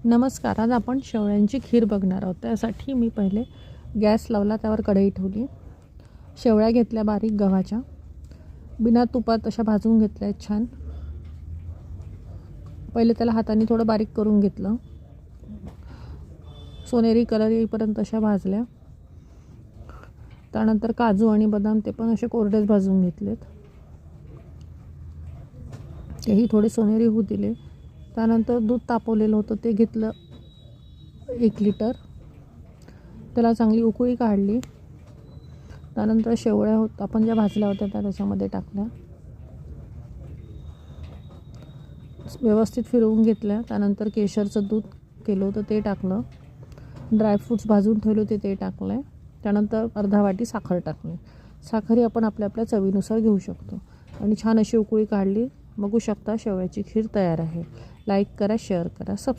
नमस्कार. आज आपण शेवळ्यांची खीर बघणार आहोत. त्यासाठी मी पहिले गॅस लावला, त्यावर कढई ठेवली. शेवळ्या घेतल्या बारीक गव्हाच्या, बिना तुपात अशा भाजून घेतल्या छान. पहिले त्याला हाताने थोडं बारीक करून घेतलं. सोनेरी कलर येईपर्यंत अशा भाजल्या. त्यानंतर काजू आणि बदाम ते पण असे कोरडेच भाजून घेतलेत. तेही थोडे सोनेरी होऊ दिले. त्यानंतर दूध तापवलेलं होतं ते घेतलं 1 लिटर. त्याला चांगली उकळी काढली. त्यानंतर शेवळ्या आपण ज्या भाजल्या होत्या त्या त्याच्यामध्ये टाकल्या, व्यवस्थित फिरवून घेतल्या. त्यानंतर केशरचं दूध केलं होतं ते टाकलं. ड्रायफ्रूट्स भाजून ठेवले होते ते टाकले. त्यानंतर अर्धा वाटी साखर टाकली. साखरही आपण आपल्या आपल्या चवीनुसार घेऊ शकतो. आणि छान अशी उकळी काढली. बघू शकता शेवळ्याची खीर तयार आहे. लाईक करा, शेअर करा, सबस्क्राईब